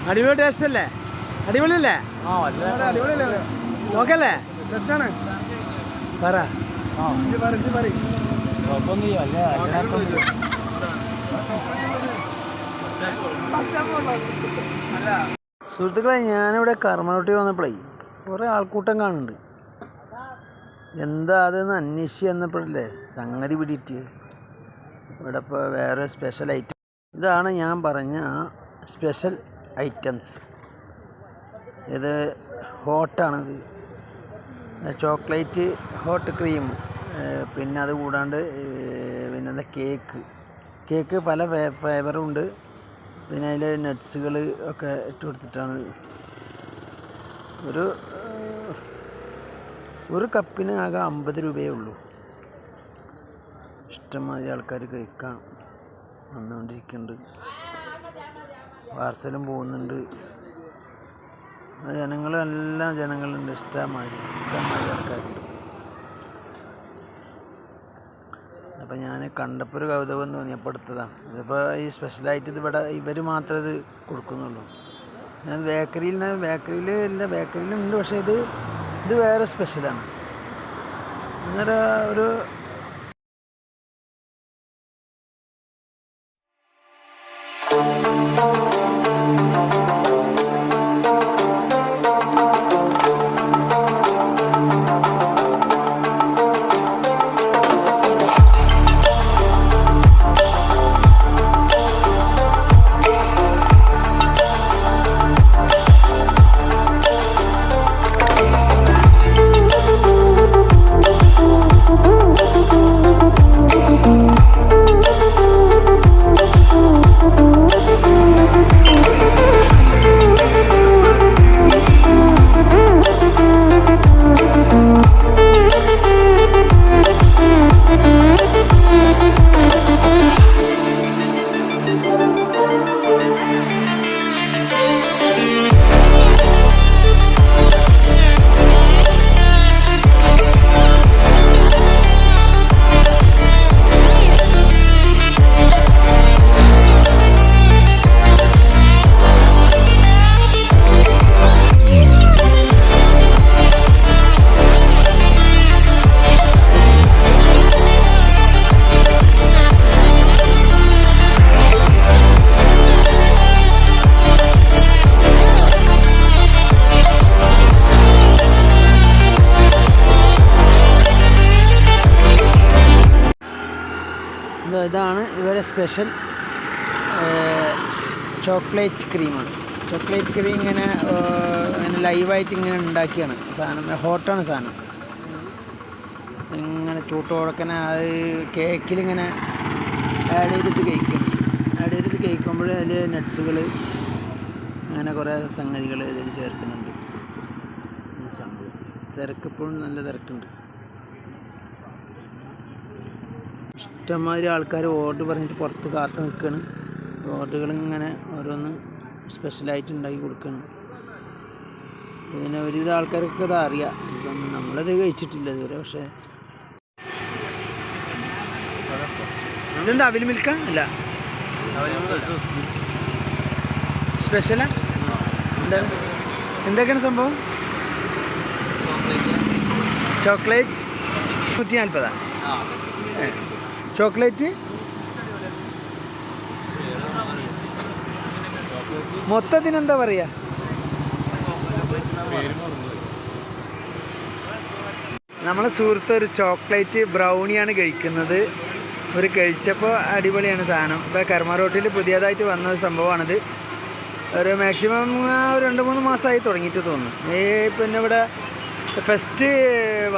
അടിപൊളി ടേസ്റ്റ് അല്ലേ? അടിപൊളിയല്ലേ? നോക്കല്ലേ പറ. സുഹൃത്തുക്കളെ, ഞാനിവിടെ കർമ്മനോട്ടി വന്നപ്പോഴേ കുറേ ആൾക്കൂട്ടം കാണുന്നുണ്ട്. എന്താ അതെന്ന് അന്വേഷിച്ച് വന്നപ്പോഴല്ലേ സംഗതി പിടിയിട്ട് ഇവിടെ ഇപ്പോൾ വേറെ സ്പെഷ്യൽ ഐറ്റം. ഇതാണ് ഞാൻ പറഞ്ഞ സ്പെഷ്യൽ ഐറ്റംസ്. ഇത് ഹോട്ടാണിത്. ചോക്ലേറ്റ് ഹോട്ട് ക്രീം, പിന്നെ അത് കൂടാണ്ട് പിന്നെന്താ കേക്ക് പല ഫ്ലേവറും ഉണ്ട്. പിന്നെ അതിൽ നട്ട്സുകൾ ഒക്കെ ഇട്ട് കൊടുത്തിട്ടാണ്. ഒരു കപ്പിന് ആകെ 50 രൂപയേ ഉള്ളൂ. ഇഷ്ടംമാതിരി ആൾക്കാർ കഴിക്കാൻ വന്നുകൊണ്ടിരിക്കുന്നുണ്ട്. പാർസലും പോകുന്നുണ്ട്. എല്ലാം ജനങ്ങളുണ്ട്. ഇഷ്ടംമാതിരി ആൾക്കാരുണ്ട്. അപ്പോൾ ഞാൻ കണ്ടപ്പോൾ ഒരു കൗതുകം തോന്നിയപ്പോൾ എടുത്തതാണ്. ഇതിപ്പോൾ ഈ സ്പെഷ്യലായിട്ട് ഇതിവിടെ ഇവർ മാത്രമേ ഇത് കൊടുക്കുന്നുള്ളൂ. ഞാൻ ബേക്കറിയിലുണ്ട്, പക്ഷേ ഇത് വേറെ സ്പെഷ്യലാണ്. അന്നേരം ഒരു ഇതാണ് ഇവരെ സ്പെഷ്യൽ ചോക്ലേറ്റ് ക്രീമാണ്. ചോക്ലേറ്റ് ക്രീം ഇങ്ങനെ ലൈവായിട്ട് ഇങ്ങനെ ഉണ്ടാക്കിയാണ് സാധനം. ഹോട്ടാണ് സാധനം. ഇങ്ങനെ ചൂട്ടോടക്കനെ അത് കേക്കിലിങ്ങനെ ആഡ് ചെയ്തിട്ട് കഴിക്കുമ്പോൾ അതിൽ നട്ട്സുകൾ അങ്ങനെ കുറേ സംഗതികൾ ഇതിൽ ചേർക്കുന്നുണ്ട്. സംഭവം തിരക്കിപ്പോഴും നല്ല തിരക്കുണ്ട്. ഇഷ്ടംമാതിരി ആൾക്കാർ ഓർഡർ പറഞ്ഞിട്ട് പുറത്ത് കാത്തു നിൽക്കുകയാണ്. ഓർഡറുകളിങ്ങനെ ഓരോന്ന് സ്പെഷ്യലായിട്ട് ഉണ്ടാക്കി കൊടുക്കുകയാണ്. പിന്നെ ഒരുവിധ ആൾക്കാർക്ക് ഇത് അറിയാം. ഇപ്പം നമ്മളത് കഴിച്ചിട്ടില്ല ഇതുവരെ. പക്ഷേ ഇതെന്താ അവിൽ മിൽക്ക അല്ല സ്പെഷ്യലാ? എന്തൊക്കെയാണ് സംഭവം? ചോക്ലേറ്റ് 140. ചോക്ലേറ്റ് മൊത്തത്തിനെന്താ പറയുക? നമ്മളെ സുഹൃത്ത് ഒരു ചോക്ലേറ്റ് ബ്രൗണിയാണ് കഴിക്കുന്നത്. കഴിച്ചപ്പോൾ അടിപൊളിയാണ് സാധനം. ഇപ്പോൾ കർമ്മ റോട്ടിൽ പുതിയതായിട്ട് വന്ന ഒരു സംഭവമാണിത്. ഒരു മാക്സിമം ഒരു 2-3 മാസമായി തുടങ്ങിയിട്ട് തോന്നുന്നു. പിന്നെ ഇവിടെ ഫസ്റ്റ്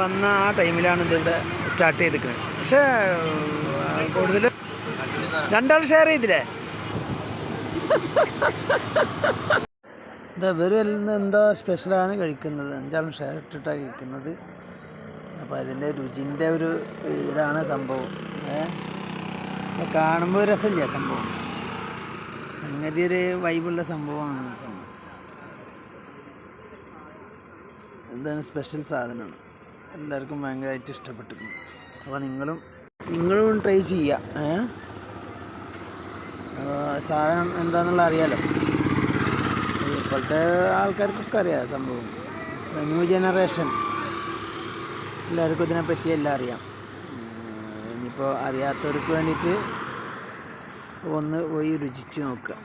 വന്ന ആ ടൈമിലാണ് ഇതിവിടെ സ്റ്റാർട്ട് ചെയ്തിരിക്കുന്നത്. പക്ഷേ കൂടുതൽ 2 ആൾ ഷെയർ ചെയ്തില്ലേ? ഇവരെല്ലാം എന്താ സ്പെഷ്യലാണ് കഴിക്കുന്നത്. 5 ആളും ഷെയർ ഇട്ടിട്ടാണ് കഴിക്കുന്നത്. അപ്പോൾ അതിൻ്റെ രുചിൻ്റെ ഒരു ഇതാണ് സംഭവം. കാണുമ്പോൾ രസമില്ല സംഭവം. സംഗതി ഒരു വൈബുള്ള സംഭവമാണ്. സംഭവം എന്താണ് സ്പെഷ്യൽ സാധനമാണ്. എല്ലാവർക്കും ഭയങ്കരമായിട്ട് ഇഷ്ടപ്പെട്ടിരുന്നു. അപ്പോൾ നിങ്ങളും ട്രൈ ചെയ്യുക. സാധനം എന്താണെന്നുള്ള അറിയാലോ. ഇപ്പോഴത്തെ ആൾക്കാർക്കൊക്കെ അറിയാം സംഭവം. ന്യൂ ജനറേഷൻ എല്ലാവർക്കും ഇതിനെപ്പറ്റി എല്ലാം അറിയാം. ഇനിയിപ്പോൾ അറിയാത്തവർക്ക് വേണ്ടിയിട്ട് ഒന്ന് പോയി രുചിച്ച് നോക്കുക.